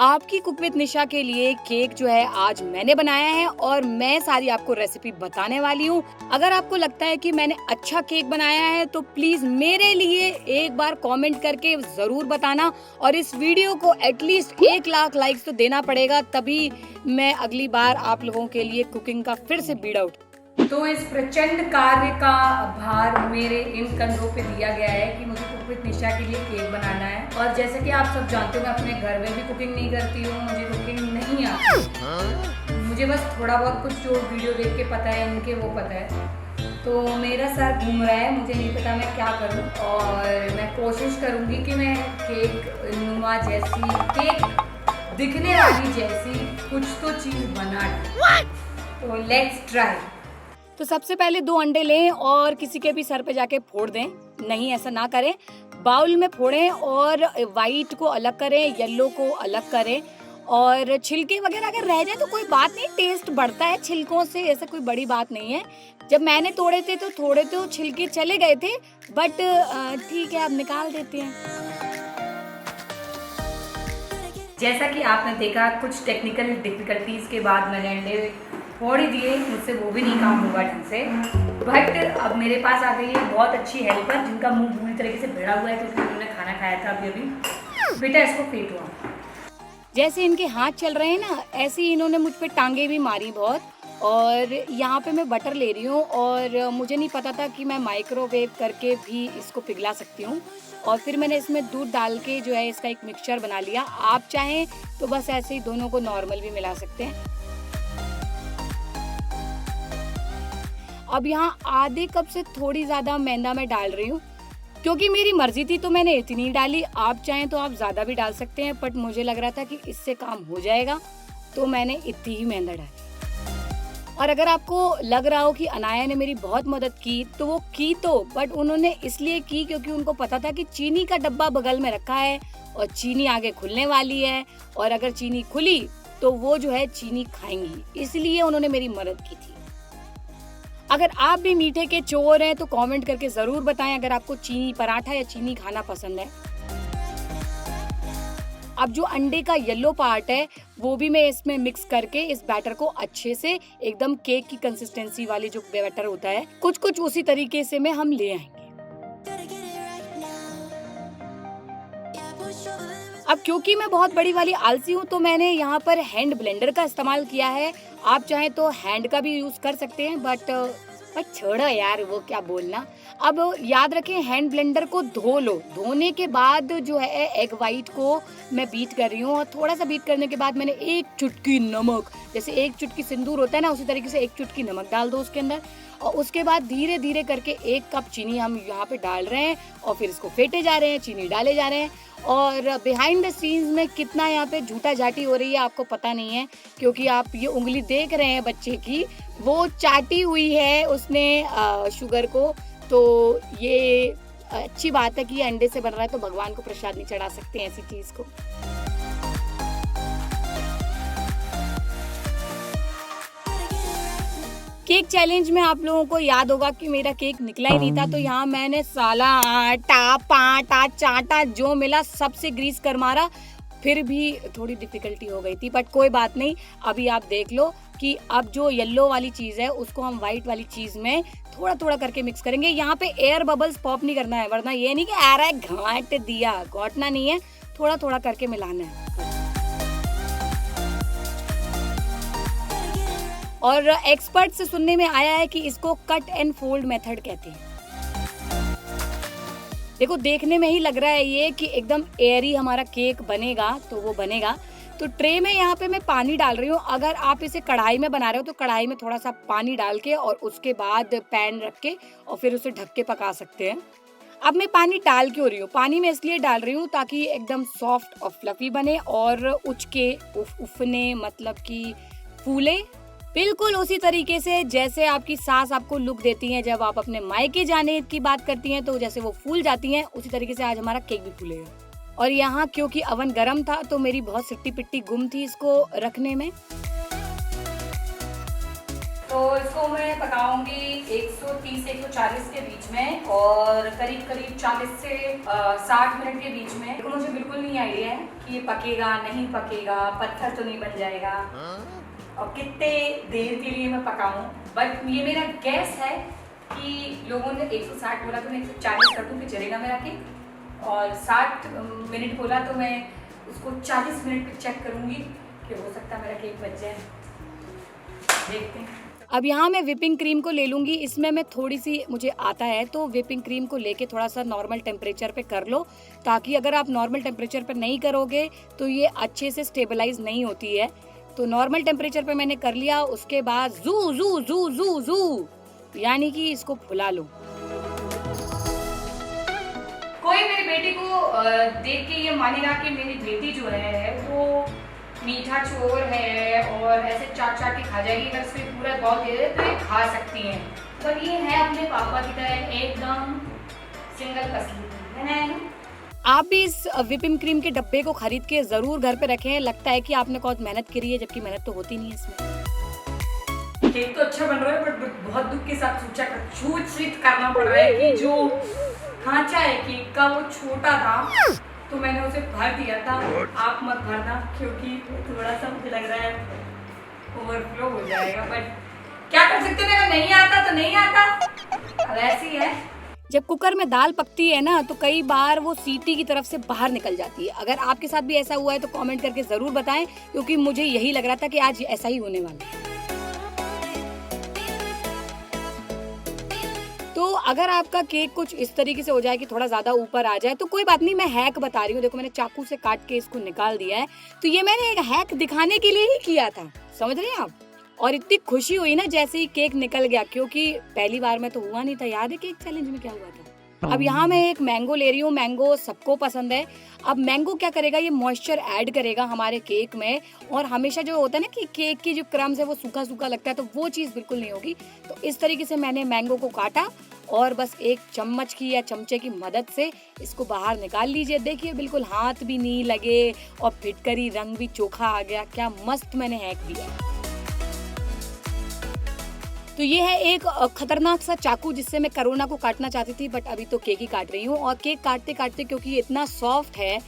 आपकी cook with निशा के लिए केक जो है आज मैंने बनाया है और मैं सारी आपको रेसिपी बताने वाली हूँ। अगर आपको लगता है कि मैंने अच्छा केक बनाया है तो प्लीज मेरे लिए एक बार कमेंट करके जरूर बताना और इस वीडियो को एटलीस्ट 1 लाख लाइक्स तो देना पड़ेगा, तभी मैं अगली बार आप लोगों के लिए कुकिंग का फिर से बीड़ा उठ। तो इस प्रचंड कार्य का भार मेरे इन कंधों पे दिया गया है कि मुझे कुक विद निशा के लिए केक बनाना है। और जैसे कि आप सब जानते हो मैं अपने घर में भी कुकिंग नहीं करती हूँ, मुझे कुकिंग नहीं आती। मुझे बस थोड़ा बहुत कुछ जो वीडियो देख के पता है इनके वो पता है। तो मेरा सर घूम रहा है, मुझे नहीं पता मैं क्या करूँ और मैं कोशिश करूँगी कि मैं केक नुमा जैसी, केक दिखने वाली जैसी कुछ तो चीज़ बना दूँ। तो लेट्स ट्राई। तो सबसे पहले 2 अंडे लें और किसी के भी सर पे जाके फोड़ दें। नहीं, ऐसा ना करें। बाउल में फोड़ें और वाइट को अलग करें, येलो को अलग करें और छिलके वगैरह अगर रह जाए तो कोई बात नहीं, टेस्ट बढ़ता है छिलकों से, ऐसा कोई बड़ी बात नहीं है। जब मैंने तोड़े थे तो थोड़े तो छिलके चले गए थे, बट ठीक है, अब निकाल देते हैं। जैसा कि आपने देखा कुछ टेक्निकल डिफिकल्टीज के बाद मैंने अंडे फोड़ ही दिए, मुझसे वो भी नहीं काम होगा ढंग से। बट अब मेरे पास आ गई है बहुत अच्छी हेल्पर जिनका मुंह पूरी तरीके से भिड़ा हुआ है क्योंकि उन्होंने खाना खाया था अभी। बेटा इसको फेंटो। जैसे इनके हाथ चल रहे हैं ना, ऐसे ही इन्होंने मुझ पे टांगे भी मारी बहुत। और यहाँ पे मैं बटर ले रही हूँ और मुझे नहीं पता था कि मैं माइक्रोवेव करके भी इसको पिघला सकती हूँ। और फिर मैंने इसमें दूध डाल के जो है इसका एक मिक्सचर बना लिया। आप चाहें तो बस ऐसे ही दोनों को नॉर्मल भी मिला सकते हैं। अब यहाँ आधे कप से थोड़ी ज्यादा मैदा मैं डाल रही हूँ क्योंकि मेरी मर्जी थी तो मैंने इतनी डाली। आप चाहें तो आप ज्यादा भी डाल सकते हैं, बट मुझे लग रहा था कि इससे काम हो जाएगा तो मैंने इतनी ही मैदा डाली। और अगर आपको लग रहा हो कि अनाया ने मेरी बहुत मदद की तो वो की तो, बट उन्होंने इसलिए की क्योंकि उनको पता था कि चीनी का डब्बा बगल में रखा है और चीनी आगे खुलने वाली है और अगर चीनी खुली तो वो जो है चीनी खाएंगी, इसलिए उन्होंने मेरी मदद की थी। अगर आप भी मीठे के चोर हैं तो कमेंट करके जरूर बताएं अगर आपको चीनी पराठा या चीनी खाना पसंद है। अब जो अंडे का येलो पार्ट है वो भी मैं इसमें मिक्स करके इस बैटर को अच्छे से एकदम केक की कंसिस्टेंसी वाली जो बैटर होता है कुछ उसी तरीके से में हम ले आएंगे। अब क्योंकि मैं बहुत बड़ी वाली आलसी हूँ तो मैंने यहाँ पर हैंड ब्लेंडर का इस्तेमाल किया है। आप चाहें तो हैंड का भी यूज कर सकते हैं, बट छोड़ो यार, वो क्या बोलना। अब याद रखें हैंड ब्लेंडर को धो लो। धोने के बाद जो है एग वाइट को मैं बीट कर रही हूँ और थोड़ा सा बीट करने के बाद मैंने 1 चुटकी नमक, जैसे 1 चुटकी सिंदूर होता है ना, उसी तरीके से 1 चुटकी नमक डाल दो उसके अंदर। और उसके बाद धीरे धीरे करके 1 कप चीनी हम यहाँ पे डाल रहे हैं और फिर इसको फेंटे जा रहे हैं, चीनी डाले जा रहे हैं। और बिहाइंड द सीन्स में कितना यहाँ पे झूठा झाटी हो रही है आपको पता नहीं है, क्योंकि आप ये उंगली देख रहे हैं बच्चे की, वो चाटी हुई है उसने शुगर को। तो ये अच्छी बात है कि ये अंडे से बन रहा है तो भगवान को प्रसाद नहीं चढ़ा सकते ऐसी चीज को। केक चैलेंज में आप लोगों को याद होगा कि मेरा केक निकला ही नहीं था, तो यहाँ मैंने साला आटा पाटा चाटा जो मिला सबसे ग्रीस कर मारा, फिर भी थोड़ी डिफिकल्टी हो गई थी, बट कोई बात नहीं। अभी आप देख लो कि अब जो येलो वाली चीज है उसको हम व्हाइट वाली चीज में थोड़ा थोड़ा करके मिक्स करेंगे। यहाँ पे एयर बबल्स पॉप नहीं करना है, वरना ये नहीं कि आ रहा है घाट दिया, घोटना नहीं है, थोड़ा थोड़ा करके मिलाना है। और एक्सपर्ट से सुनने में आया है कि इसको कट एंड फोल्ड मेथड कहते हैं। देखो देखने में ही लग रहा है ये कि एकदम एयरी हमारा केक बनेगा, तो वो बनेगा। तो ट्रे में यहाँ पे मैं पानी डाल रही हूँ। अगर आप इसे कढ़ाई में बना रहे हो तो कढ़ाई में थोड़ा सा पानी डाल के और उसके बाद पैन रख के और फिर उसे ढक के पका सकते हैं। अब मैं पानी डाल क्यों रही हूँ? पानी में इसलिए डाल रही हूँ ताकि एकदम सॉफ्ट और फ्लफी बने और उचके उफने मतलब कि फूले, बिल्कुल उसी तरीके से जैसे आपकी सास आपको लुक देती हैं जब आप अपने मायके जाने की बात करती हैं, तो जैसे वो फूल जाती हैं उसी तरीके से आज हमारा केक भी फूलेगा। और यहाँ क्योंकि अवन गर्म था तो मेरी बहुत सिट्टी पिट्टी गुम थी इसको रखने में। तो इसको मैं पकाऊंगी 130-140 के बीच में और करीब 40 से 60 मिनट के बीच में। तो मुझे बिल्कुल नहीं आइडिया है कि ये पकेगा नहीं पकेगा, पत्थर तो नहीं बन जाएगा और कितने देर के लिए मैं पकाऊं। बट ये मेरा गैस है कि लोगों ने 160 बोला तो मैं 140 कर दूँ कि चलेगा मेरा केक, और 60 मिनट बोला तो मैं उसको 40 मिनट पे चेक करूँगी कि हो सकता है मेरा केक बच जाए। देखते हैं। अब यहाँ मैं व्हिपिंग क्रीम को ले लूँगी। इसमें मैं थोड़ी सी, मुझे आता है तो व्हिपिंग क्रीम को लेके थोड़ा सा नॉर्मल टेम्परेचर पे कर लो, ताकि अगर आप नॉर्मल टेम्परेचर पे नहीं करोगे तो ये अच्छे से स्टेबलाइज नहीं होती है। तो नॉर्मल टेम्परेचर पे मैंने कर लिया। उसके बाद जू जू जू जू जू यानी कि इसको फुला लो। कोई मेरी बेटी को देख के ये मानेगा कि मेरी बेटी जो है वो मीठा चोर है और ऐसे चाट चाट के खा जाएगी। अगर इसमें पूरा बाउल दे दे तो ये खा सकती हैं, पर ये है अपने पापा की तरह एकदम सिंगल पसली है। आप भी इस व्हिपिंग क्रीम के डब्बे को खरीद के जरूर घर पे रखें। लगता है कि आपने बहुत मेहनत करी है, जबकि मेहनत तो होती नहीं है इसमें। केक तो अच्छा बन रहा है, बट बहुत दुख के साथ सूचित करना पड़ रहा है कि जो खांचा है केक का वो छोटा था, तो मैंने उसे भर दिया था। आप मत भरना, क्योंकि थोड़ा सा मुझे लग रहा है ओवरफ्लो हो जाएगा। बट क्या कर सकते हैं, अगर नहीं आता तो नहीं आता, अब ऐसी है। जब कुकर में दाल पकती है ना तो कई बार वो सीटी की तरफ से बाहर निकल जाती है। अगर आपके साथ भी ऐसा हुआ है तो कमेंट करके जरूर बताएं, क्योंकि मुझे यही लग रहा था कि आज ऐसा ही होने वाला है। तो अगर आपका केक कुछ इस तरीके से हो जाए कि थोड़ा ज्यादा ऊपर आ जाए तो कोई बात नहीं, मैं हैक बता रही हूँ। देखो मैंने चाकू से काट के इसको निकाल दिया है। तो ये मैंने एक हैक दिखाने के लिए ही किया था, समझ रहे हैं आप। और इतनी खुशी हुई ना जैसे ही केक निकल गया, क्योंकि पहली बार में तो हुआ नहीं था। याद है केक चैलेंज में क्या हुआ था। अब यहाँ मैं एक मैंगो ले रही हूँ। मैंगो सबको पसंद है। अब मैंगो क्या करेगा, ये मॉइस्चर ऐड करेगा हमारे केक में, और हमेशा जो होता है ना कि केक की जो क्रम्स है वो सूखा सूखा लगता है, तो वो चीज़ बिल्कुल नहीं होगी। तो इस तरीके से मैंने मैंगो को काटा और बस एक चम्मच की या चमचे की मदद से इसको बाहर निकाल लीजिए। देखिए बिल्कुल हाथ भी नहीं लगे और फिटकरी रंग भी चोखा आ गया। क्या मस्त मैंने हैक दिया। तो ये है एक खतरनाक सा चाकू जिससे मैं करोना को काटना चाहती थी, बट अभी तो केक ही काट रही हूँ। और केक काटते काटते क्योंकि ये इतना सॉफ्ट है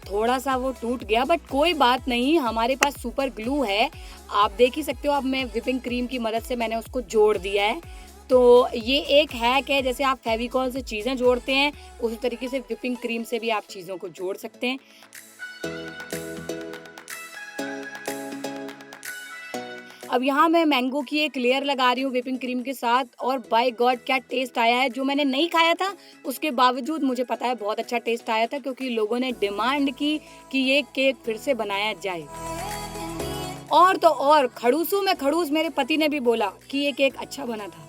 थोड़ा सा वो टूट गया, बट कोई बात नहीं, हमारे पास सुपर ग्लू है। आप देख ही सकते हो। अब मैं व्हिपिंग क्रीम की मदद से मैंने उसको जोड़ दिया है। तो ये एक हैक है, जैसे आप फेविकॉल से चीज़ें जोड़ते हैं उसी तरीके से व्हिपिंग क्रीम से भी आप चीज़ों को जोड़ सकते हैं। अब यहाँ मैं मैंगो की एक लेयर लगा रही हूँ व्हिपिंग क्रीम के साथ, और बाय गॉड क्या टेस्ट आया है। जो मैंने नहीं खाया था उसके बावजूद मुझे पता है बहुत अच्छा टेस्ट आया था, क्योंकि लोगों ने डिमांड की कि ये केक फिर से बनाया जाए। और तो और खड़ूसों में खड़ूस मेरे पति ने भी बोला कि ये केक अच्छा बना था।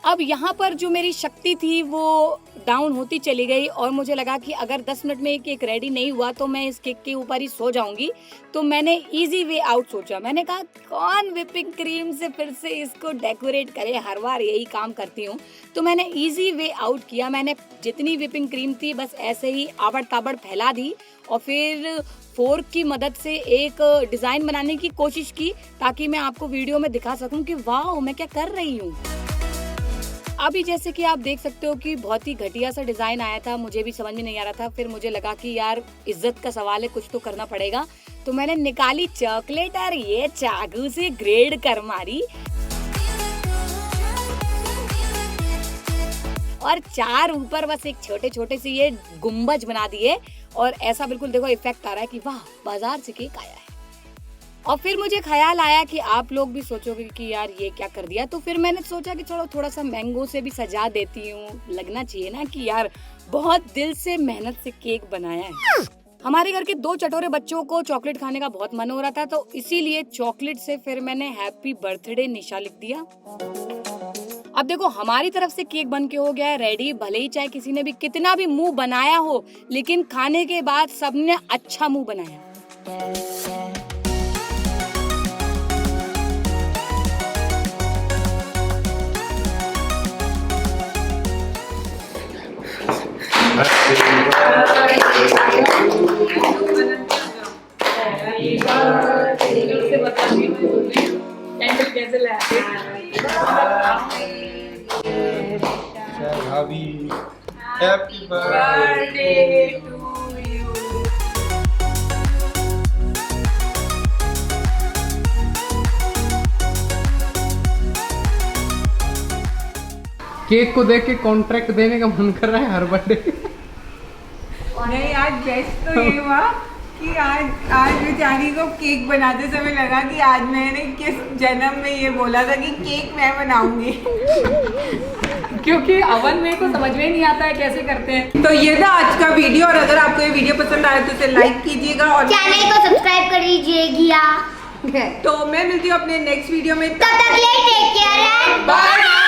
अब यहाँ पर जो मेरी शक्ति थी वो डाउन होती चली गई, और मुझे लगा कि अगर 10 मिनट में केक रेडी नहीं हुआ तो मैं इस केक के ऊपर ही सो जाऊंगी। तो मैंने इजी वे आउट सोचा। मैंने कहा कौन व्हिपिंग क्रीम से फिर से इसको डेकोरेट करे, हर बार यही काम करती हूँ। तो मैंने इजी वे आउट किया। मैंने जितनी व्हिपिंग क्रीम थी बस ऐसे ही आबड़ ताबड़ फैला दी, और फिर फोर्क की मदद से एक डिजाइन बनाने की कोशिश की, ताकि मैं आपको वीडियो में दिखा सकूं कि वाह मैं क्या कर रही हूँ। अभी जैसे कि आप देख सकते हो कि बहुत ही घटिया सा डिजाइन आया था, मुझे भी समझ में नहीं आ रहा था। फिर मुझे लगा कि यार इज्जत का सवाल है, कुछ तो करना पड़ेगा। तो मैंने निकाली चॉकलेट और ये चाकू से ग्रेड कर मारी, और चार ऊपर बस एक छोटे छोटे से ये गुम्बज बना दिए, और ऐसा बिल्कुल देखो इफेक्ट आ रहा है कि वाह बाजार से केक आया है। और फिर मुझे ख्याल आया कि आप लोग भी सोचोगे कि यार ये क्या कर दिया। तो फिर मैंने सोचा कि चलो थोड़ा सा मैंगो से भी सजा देती हूँ, लगना चाहिए ना कि यार बहुत दिल से मेहनत से केक बनाया है। हमारे घर के 2 चटोरे बच्चों को चॉकलेट खाने का बहुत मन हो रहा था, तो इसीलिए चॉकलेट से फिर मैंने हैप्पी बर्थडे निशा लिख दिया। अब देखो हमारी तरफ से केक बन के हो गया है रेडी। भले ही चाहे किसी ने भी कितना भी मुंह बनाया हो, लेकिन खाने के बाद सबने अच्छा मुंह बनाया। कैंडल कैसे लाया? भाभी happy birthday to you. Cake को देख के कॉन्ट्रैक्ट देने का मन कर रहा है हर बर्थडे। नहीं, आज बेस्ट तो ये हुआ कि आज बेचारी को केक बनाते समय लगा कि आज मैंने किस जन्म में ये बोला था कि केक मैं बनाऊंगी। क्योंकि अवन में को समझ में नहीं आता है कैसे करते हैं। तो ये था आज का वीडियो, और अगर आपको ये वीडियो पसंद आए तो इसे लाइक कीजिएगा और चैनल को सब्सक्राइब कर लीजिएगा। तो मैं मिलती हूँ अपने नेक्स्ट वीडियो में। तब तक के लिए टेक केयर एंड बाय।